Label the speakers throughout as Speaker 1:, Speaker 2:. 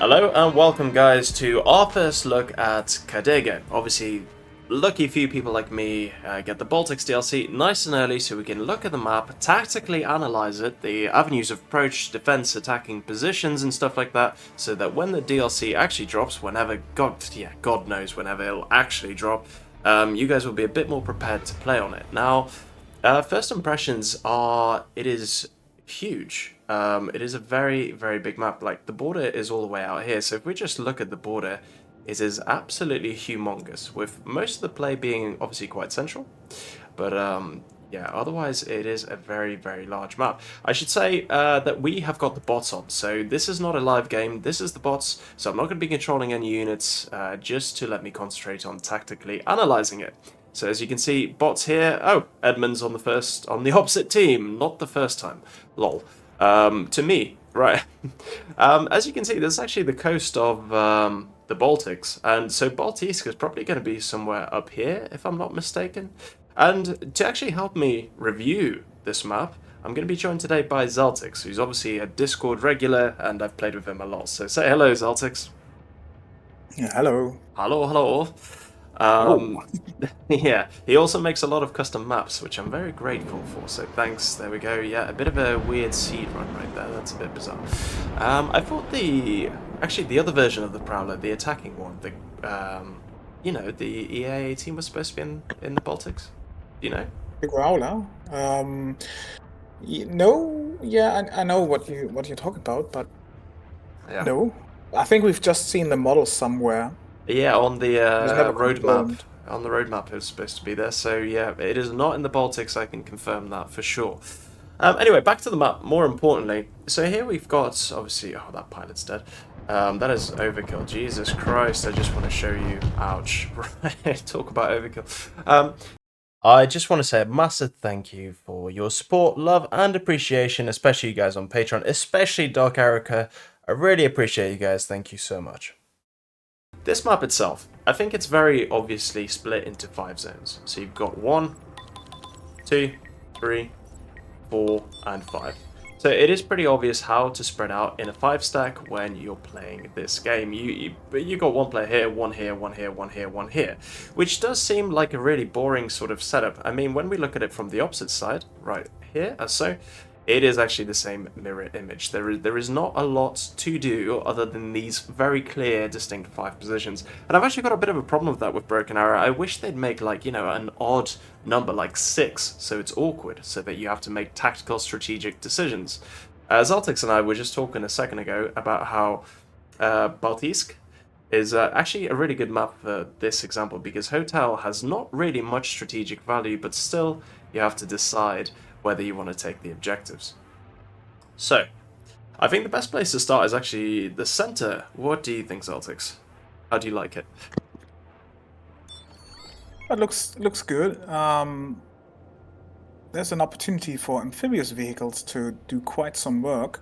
Speaker 1: Hello and welcome guys to our first look at Kadaga. Obviously, lucky few people like me get the Baltics DLC nice and early so we can look at the map, tactically analyze it, the avenues of approach, defense, attacking positions and stuff like that, so that when the DLC actually drops, whenever, God knows whenever it'll actually drop, you guys will be a bit more prepared to play on it. Now, first impressions are, it is huge. It is a very, very big map. Like, the border is all the way out here, so if we just look at the border, it is absolutely humongous, with most of the play being obviously quite central. But, yeah, otherwise it is a very, very large map. I should say that we have got the bots on, so this is not a live game, this is the bots, so I'm not going to be controlling any units, just to let me concentrate on tactically analysing it. So as you can see, bots here. Oh, Edmund's on the opposite team, not the first time. Lol. To me, right. As you can see, this is actually the coast of the Baltics, and so Baltic is probably going to be somewhere up here, if I'm not mistaken. And to actually help me review this map, I'm going to be joined today by Zaltix, who's obviously a Discord regular, and I've played with him a lot. So say hello, Zaltix.
Speaker 2: Yeah, hello.
Speaker 1: Hello, hello.
Speaker 2: Oh,
Speaker 1: Yeah, he also makes a lot of custom maps, which I'm very grateful for, so thanks, there we go. Yeah, a bit of a weird seed run right there, that's a bit bizarre. I thought actually the other version of the Prowler, the attacking one, the EA team was supposed to be in the Baltics, do you know?
Speaker 2: the growler. No, yeah, I know what you're talking about, but
Speaker 1: Yeah.
Speaker 2: no, I think we've just seen the model somewhere.
Speaker 1: Yeah, on the
Speaker 2: It was never
Speaker 1: roadmap.
Speaker 2: confirmed.
Speaker 1: On the roadmap, it was supposed to be there. So yeah, it is not in the Baltics. I can confirm that for sure. Anyway, back to the map. More importantly, so here we've got obviously. Oh, that pilot's dead. That is overkill. Jesus Christ! I just want to show you. Ouch! Right, talk about overkill. I just want to say a massive thank you for your support, love, and appreciation, especially you guys on Patreon, especially Dark Erica. I really appreciate you guys. Thank you so much. This map itself, I think it's very obviously split into 5 zones. So you've got 1, 2, 3, 4, and 5. So it is pretty obvious how to spread out in a 5 stack when you're playing this game. You got one player here, one here, one here, one here, one here, which does seem like a really boring sort of setup. I mean, when we look at it from the opposite side, right here, as so, it is actually the same mirror image. There is not a lot to do other than these very clear, distinct 5 positions. And I've actually got a bit of a problem with that with Broken Arrow. I wish they'd make, like, you know, an odd number like 6, so it's awkward, so that you have to make tactical, strategic decisions. Zaltix and I were just talking a second ago about how Baltisk is actually a really good map for this example, because Hotel has not really much strategic value, but still you have to decide whether you want to take the objectives. So, I think the best place to start is actually the center. What do you think, Zaltix? How do you like it?
Speaker 2: It looks good. There's an opportunity for amphibious vehicles to do quite some work,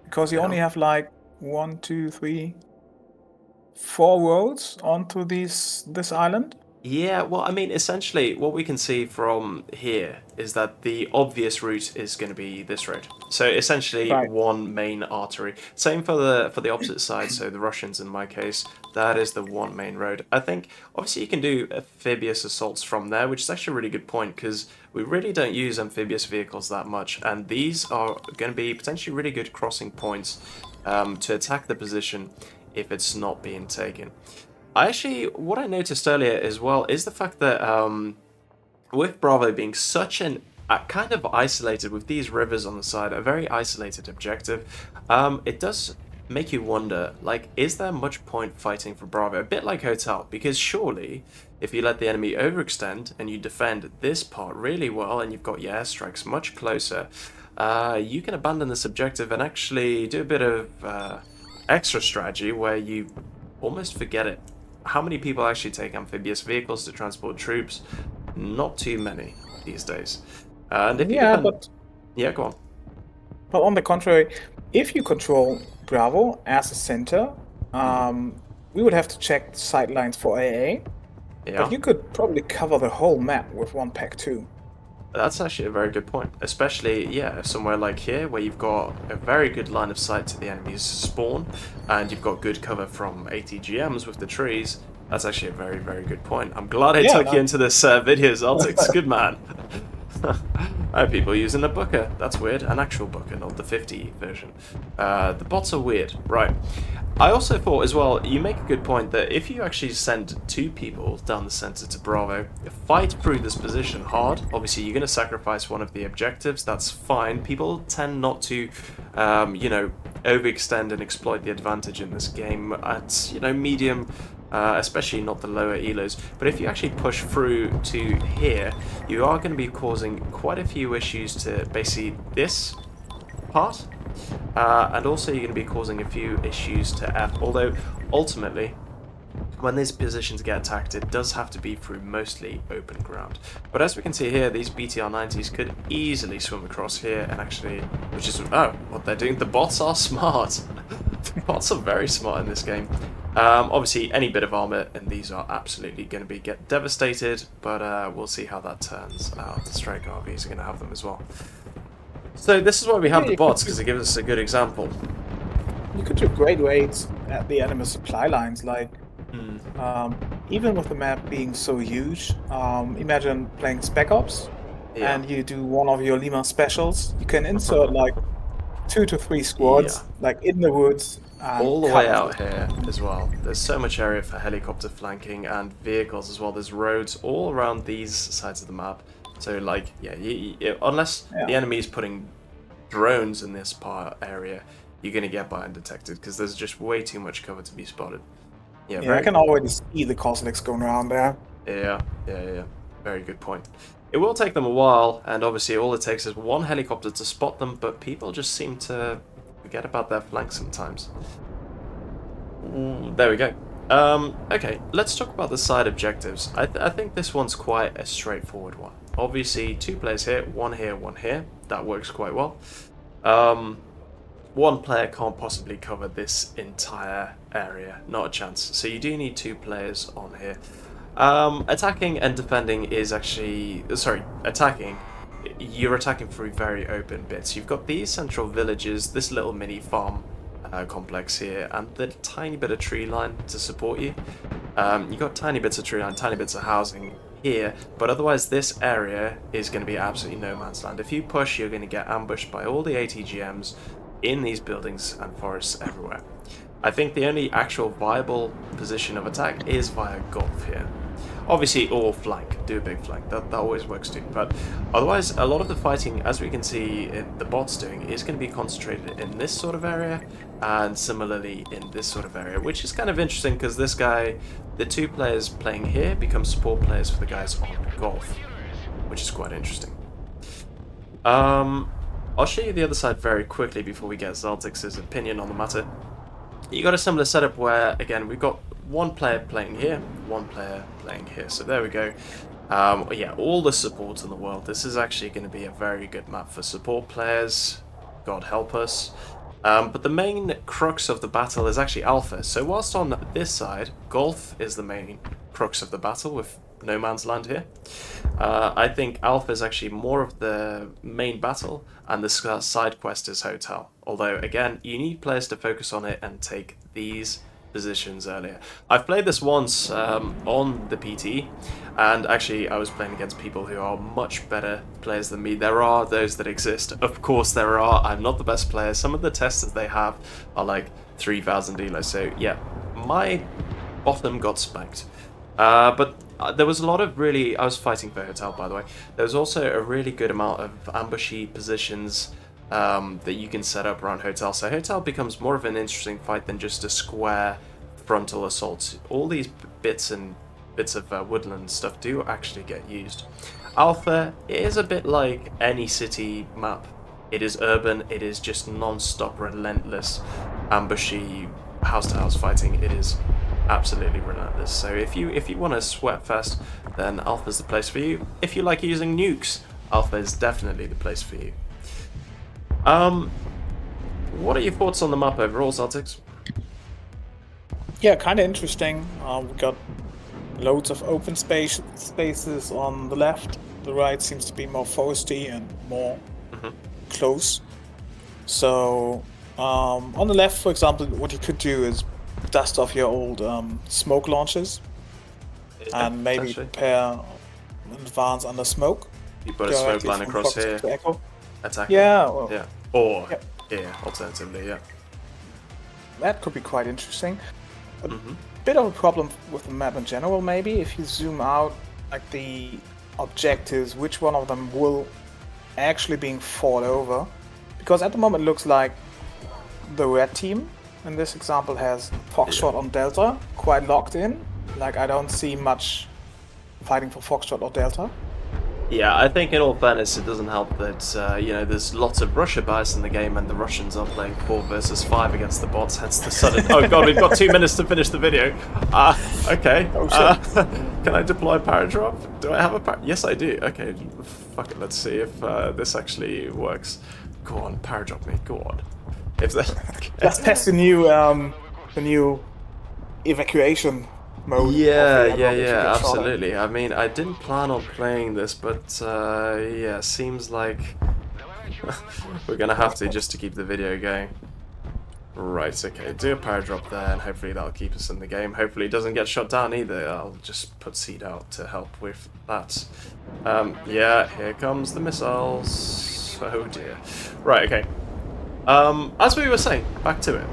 Speaker 2: because you
Speaker 1: Yeah.
Speaker 2: only have like 1, 2, 3, 4 roads onto this island.
Speaker 1: Yeah, well, I mean, essentially, what we can see from here is that the obvious route is going to be this road. So essentially,
Speaker 2: Right.
Speaker 1: one main artery. Same for the opposite side. So the Russians, in my case, that is the one main road. I think obviously you can do amphibious assaults from there, which is actually a really good point, because we really don't use amphibious vehicles that much, and these are going to be potentially really good crossing points to attack the position if it's not being taken. What I noticed earlier as well is the fact that with Bravo being such an kind of isolated, with these rivers on the side, a very isolated objective, it does make you wonder, like, is there much point fighting for Bravo? A bit like Hotel, because surely if you let the enemy overextend and you defend this part really well and you've got your airstrikes much closer, you can abandon this objective and actually do a bit of extra strategy where you almost forget it. How many people actually take amphibious vehicles to transport troops? Not too many these days. And if you
Speaker 2: Yeah,
Speaker 1: defend... Yeah, go on.
Speaker 2: but on the contrary, if you control Bravo as a center, we would have to check sidelines for AA.
Speaker 1: Yeah.
Speaker 2: But you could probably cover the whole map with one pack too.
Speaker 1: That's actually a very good point. Especially, yeah, somewhere like here where you've got a very good line of sight to the enemy's spawn and you've got good cover from ATGMs with the trees. That's actually a very, very good point. I'm glad I
Speaker 2: Yeah,
Speaker 1: took you
Speaker 2: no.
Speaker 1: into this video, Zaltix. Good man. I have people using a booker. That's weird. An actual booker, not the 50 version. The bots are weird. Right. I also thought as well, you make a good point that if you actually send 2 people down the center to Bravo, fight through this position hard. Obviously, you're going to sacrifice one of the objectives. That's fine. People tend not to, you know, overextend and exploit the advantage in this game at, you know, medium, especially not the lower elos. But if you actually push through to here, you are going to be causing quite a few issues to basically this part. And also you're going to be causing a few issues to F, although ultimately when these positions get attacked it does have to be through mostly open ground. But as we can see here, these BTR-90s could easily swim across here and actually, which is, oh, what they're doing, the bots are smart. The bots are very smart in this game. Obviously any bit of armor and these are absolutely going to get devastated, but we'll see how that turns out. The Strike RVs are going to have them as well. So this is why we have the bots, because it gives us a good example.
Speaker 2: You could do great raids at the enemy supply lines, like even with the map being so huge. Imagine playing Spec Ops, and you do one of your Lima specials. You can insert like 2 to 3 squads, like in the woods.
Speaker 1: All the way out here as well. There's so much area for helicopter flanking and vehicles as well. There's roads all around these sides of the map. So, like, yeah, unless the enemy is putting drones in this area, you're going to get by undetected because there's just way too much cover to be spotted.
Speaker 2: Yeah, I can already see the Coslicks going around there.
Speaker 1: Yeah. Very good point. It will take them a while, and obviously all it takes is one helicopter to spot them, but people just seem to forget about their flank sometimes. There we go. Okay, let's talk about the side objectives. I think this one's quite a straightforward one. Obviously, 2 players here, one here, one here. That works quite well. One player can't possibly cover this entire area. Not a chance. So you do need 2 players on here. Attacking and defending is actually... Sorry, attacking. You're attacking through very open bits. You've got these central villages, this little mini farm complex here, and the tiny bit of tree line to support you. You've got tiny bits of tree line, tiny bits of housing here, but otherwise this area is going to be absolutely no man's land. If you push, you're going to get ambushed by all the ATGMs in these buildings and forests everywhere. I think the only actual viable position of attack is via Gulf here. Obviously, or flank. Do a big flank. That always works too. But otherwise, a lot of the fighting, as we can see the bots doing, is going to be concentrated in this sort of area, and similarly in this sort of area, which is kind of interesting because this guy, the 2 players playing here, become support players for the guys on Gulf, which is quite interesting. I'll show you the other side very quickly before we get Zaltix's opinion on the matter. You got a similar setup where, again, we've got 1 player playing here, 1 player playing here. So there we go. Yeah, all the support in the world. This is actually going to be a very good map for support players. God help us. But the main crux of the battle is actually Alpha. So whilst on this side, Gulf is the main crux of the battle with no man's land here. I think Alpha is actually more of the main battle, and the side quest is Hotel. Although, again, you need players to focus on it and take these positions earlier. I've played this once on the PT, and actually I was playing against people who are much better players than me. There are those that exist. Of course there are. I'm not the best player. Some of the testers they have are like 3,000 elo. So yeah, my bottom got spanked. But there was a lot of really... I was fighting for Hotel, by the way. There was also a really good amount of ambushy positions that you can set up around Hotel. So Hotel becomes more of an interesting fight than just a square frontal assault. All these bits of woodland stuff do actually get used. Alpha is a bit like any city map. It is urban, it is just non-stop, relentless, ambushy, house-to-house fighting. It is absolutely relentless. So if you want to sweat fest, then Alpha's the place for you. If you like using nukes, Alpha is definitely the place for you. What are your thoughts on the map overall, Celtics?
Speaker 2: Yeah, kind of interesting. We got loads of open spaces on the left the right seems to be more foresty and more close. So on the left, for example, what you could do is dust off your old smoke launchers and maybe prepare an advance under smoke.
Speaker 1: You put a smoke line across here. Attack.
Speaker 2: Yeah. Or,
Speaker 1: yeah. Or here, alternatively, yeah.
Speaker 2: That could be quite interesting. A bit of a problem with the map in general, maybe, if you zoom out, like the objectives, which one of them will actually being fought over. Because at the moment it looks like the red team in this example has Foxtrot on Delta quite locked in. Like, I don't see much fighting for Foxtrot or Delta.
Speaker 1: Yeah, I think in all fairness, it doesn't help that, you know, there's lots of Russia bias in the game and the Russians are playing 4 versus 5 against the bots, hence the sudden... Oh god, we've got 2 minutes to finish the video. Okay. Can I deploy Paradrop? Do I have a Yes, I do. Okay, fuck it, let's see if this actually works. Go on, Paradrop me, go on. If
Speaker 2: Let's test the new evacuation mode.
Speaker 1: Yeah, absolutely. I mean, I didn't plan on playing this, but yeah, seems like we're gonna have to just to keep the video going. Right, okay, do a power drop there, and hopefully that'll keep us in the game. Hopefully it doesn't get shut down either. I'll just put Seed out to help with that. Yeah, here comes the missiles. Oh dear. Right, okay. As we were saying, back to it.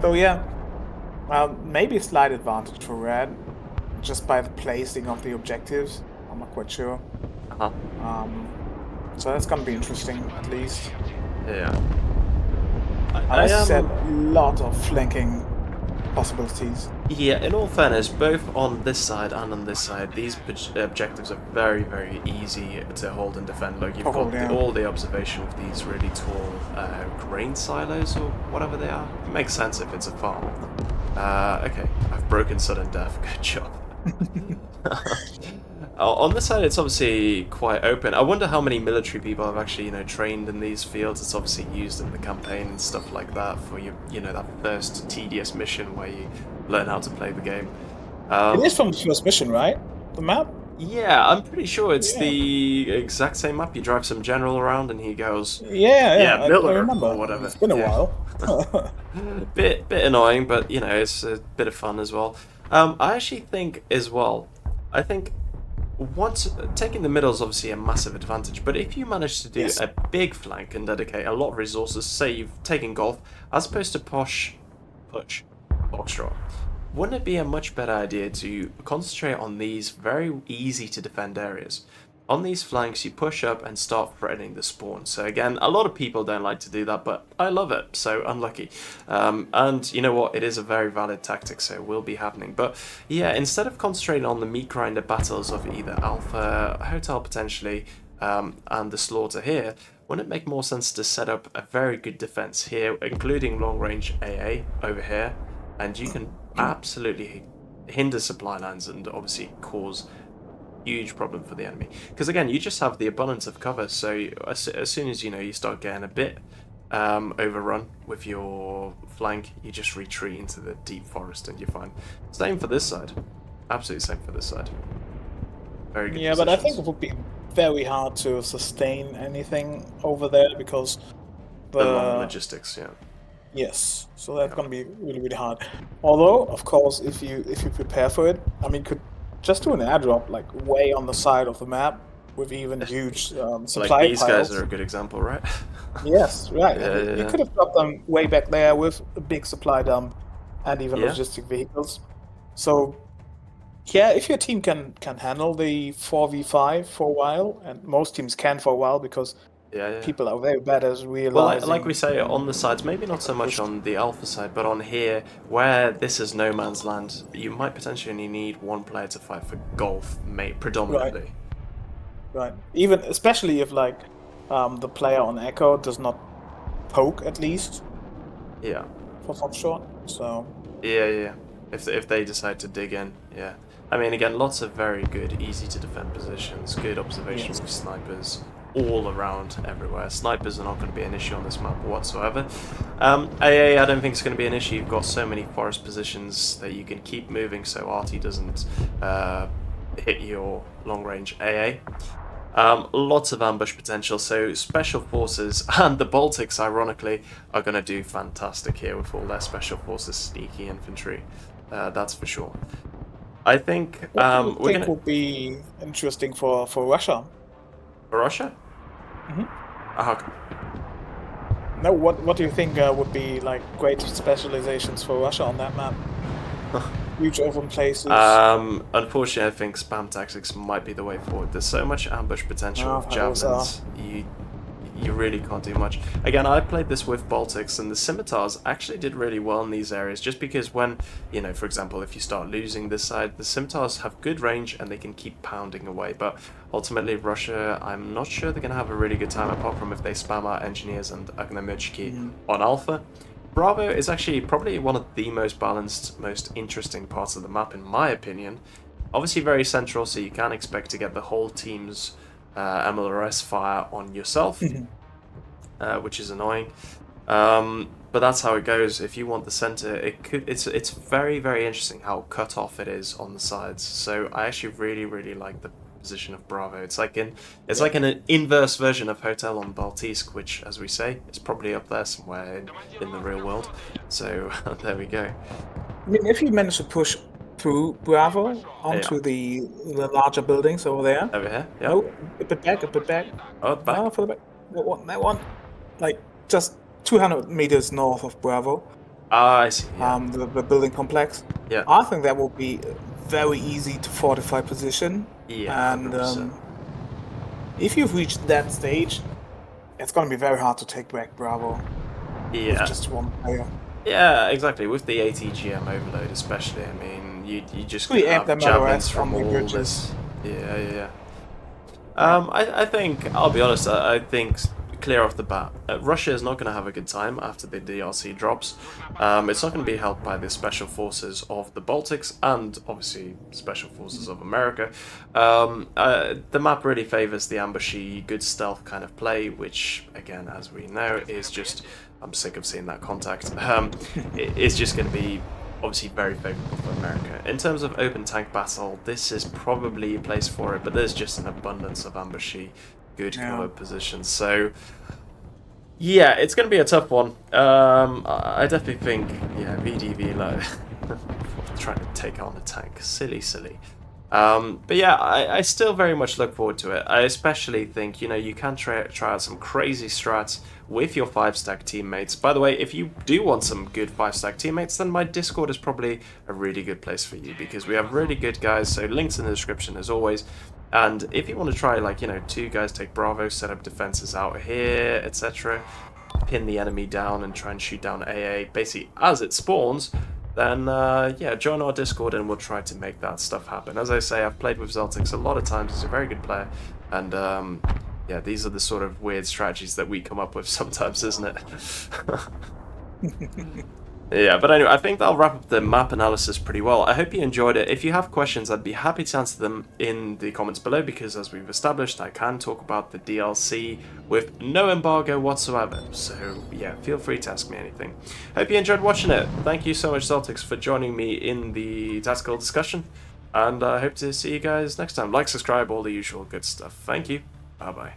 Speaker 2: So yeah, maybe a slight advantage for Red, just by the placing of the objectives. I'm not quite sure. So that's gonna be interesting, at least.
Speaker 1: Yeah.
Speaker 2: I said a lot of flanking possibilities.
Speaker 1: Yeah, in all fairness, both on this side and on this side, these objectives are very, very easy to hold and defend. Look, you've got all the observation of these really tall grain silos or whatever they are. It makes sense if it's a farm. Okay, I've broken sudden death. Good job. On this side, it's obviously quite open. I wonder how many military people have actually, you know, trained in these fields. It's obviously used in the campaign and stuff like that for you know, that first tedious mission where you learn how to play the game.
Speaker 2: It is from the first mission, right? The map?
Speaker 1: Yeah, I'm pretty sure it's the exact same map. You drive some general around and he goes,
Speaker 2: yeah,
Speaker 1: Miller,
Speaker 2: I remember.
Speaker 1: or whatever.
Speaker 2: It's been a while.
Speaker 1: bit annoying, but you know, it's a bit of fun as well. I actually think as well, I think once taking the middle is obviously a massive advantage, but if you manage to do a big flank and dedicate a lot of resources, say you've taken Golf, as opposed to push Foxtrot, wouldn't it be a much better idea to concentrate on these very easy to defend areas? On these flanks, you push up and start threatening the spawn. So again, a lot of people don't like to do that, but I love it, so unlucky. And you know what, it is a very valid tactic, so it will be happening. But yeah, instead of concentrating on the meat grinder battles of either Alpha, Hotel potentially, and the Slaughter here, wouldn't it make more sense to set up a very good defense here, including long-range AA over here, and you can absolutely hinder supply lines and obviously cause huge problem for the enemy, because again, you just have the abundance of cover. So as soon as you know you start getting a bit overrun with your flank, you just retreat into the deep forest and you're fine. Same for this side, absolutely same for this side. Very good positions.
Speaker 2: But I think it would be very hard to sustain anything over there because
Speaker 1: the long logistics.
Speaker 2: Yes, so that's gonna be really, really hard. Although, of course, if you prepare for it, I mean, could just do an airdrop like way on the side of the map with even huge supply
Speaker 1: like these
Speaker 2: piles.
Speaker 1: Guys are a good example, right?
Speaker 2: Yes, right. You could have dropped them way back there with a big supply dump and even logistic vehicles. So yeah, if your team can handle the 4v5 for a while, and most teams can for a while because people are very bad at realizing...
Speaker 1: Well, like we say, on the sides, maybe not so much on the Alpha side, but on here, where this is no man's land, you might potentially need one player to fight for Golf, predominantly.
Speaker 2: Right. Even, especially if, like, the player on Echo does not poke, at least.
Speaker 1: Yeah.
Speaker 2: For Foxtrot, so...
Speaker 1: Yeah. If they decide to dig in, yeah. I mean, again, lots of very good, easy to defend positions, good observations of snipers, all around everywhere. Snipers are not going to be an issue on this map whatsoever. AA, I don't think it's going to be an issue. You've got so many forest positions that you can keep moving so Artie doesn't hit your long-range AA. Lots of ambush potential, so Special Forces and the Baltics, ironically, are going to do fantastic here with all their Special Forces sneaky infantry. That's for sure. I think
Speaker 2: What do you
Speaker 1: we're
Speaker 2: think
Speaker 1: going to...
Speaker 2: would be interesting for Russia?
Speaker 1: For Russia?
Speaker 2: Hmm.
Speaker 1: How come?
Speaker 2: No, what do you think would be like great specializations for Russia on that map? Huge open places.
Speaker 1: Unfortunately, I think spam tactics might be the way forward. There's so much ambush potential with
Speaker 2: Those are.
Speaker 1: javelins. You really can't do much. Again, I played this with Baltics, and the scimitars actually did really well in these areas, just because when, for example, if you start losing this side, the scimitars have good range and they can keep pounding away. But ultimately, Russia, I'm not sure they're going to have a really good time, apart from if they spam out engineers and Agnemechki on Alpha. Bravo is actually probably one of the most balanced, most interesting parts of the map, in my opinion. Obviously very central, so you can expect to get the whole team's MLRS fire on yourself, which is annoying. But that's how it goes. If you want the center, it's very, very interesting how cut off it is on the sides. So I actually really like the position of Bravo. It's like an inverse version of Hotel on Baltisk, which, as we say, is probably up there somewhere in the real world. So there we go.
Speaker 2: I mean, if you manage to push through Bravo onto the larger buildings over there.
Speaker 1: Over here, yeah.
Speaker 2: Oh, a bit back, a bit back.
Speaker 1: Oh, back.
Speaker 2: Oh, for the back. That one. Like just 200 meters north of Bravo.
Speaker 1: Ah, I see. Yeah.
Speaker 2: The building complex.
Speaker 1: Yeah.
Speaker 2: I think that will be very easy to fortify position.
Speaker 1: Yeah.
Speaker 2: And if you've reached that stage, it's going to be very hard to take back Bravo.
Speaker 1: Yeah.
Speaker 2: With just one player.
Speaker 1: Yeah, exactly. With the ATGM overload, especially, I mean, you just
Speaker 2: We
Speaker 1: have
Speaker 2: them
Speaker 1: javelins from
Speaker 2: all
Speaker 1: all this. Yeah. I think, I'll be honest, I think clear off the bat, Russia is not going to have a good time after the DRC drops. It's not going to be helped by the special forces of the Baltics and obviously special forces of America. The map really favors the ambushy, good stealth kind of play, which again, as we know, is just, I'm sick of seeing that contact. It's just going to be obviously very favorable for America. In terms of open tank battle, this is probably a place for it, but there's just an abundance of ambushy, good cover positions. So yeah, it's going to be a tough one. I definitely think, VDV, like, trying to take on a tank, silly. But yeah, I still very much look forward to it. I especially think, you can try out some crazy strats with your 5-stack teammates. By the way, if you do want some good 5-stack teammates, then my Discord is probably a really good place for you, because we have really good guys, so links in the description as always. And if you want to try, like, 2 guys take Bravo, set up defenses out here, etc., pin the enemy down and try and shoot down AA, basically as it spawns, then join our Discord and we'll try to make that stuff happen. As I say, I've played with Zeltix a lot of times. He's a very good player, and these are the sort of weird strategies that we come up with sometimes, isn't it? Yeah, but anyway, I think that'll wrap up the map analysis pretty well. I hope you enjoyed it. If you have questions, I'd be happy to answer them in the comments below, because as we've established, I can talk about the DLC with no embargo whatsoever. So yeah, feel free to ask me anything. Hope you enjoyed watching it. Thank you so much, Celtics, for joining me in the tactical discussion, and I hope to see you guys next time. Like, subscribe, all the usual good stuff. Thank you. Bye-bye.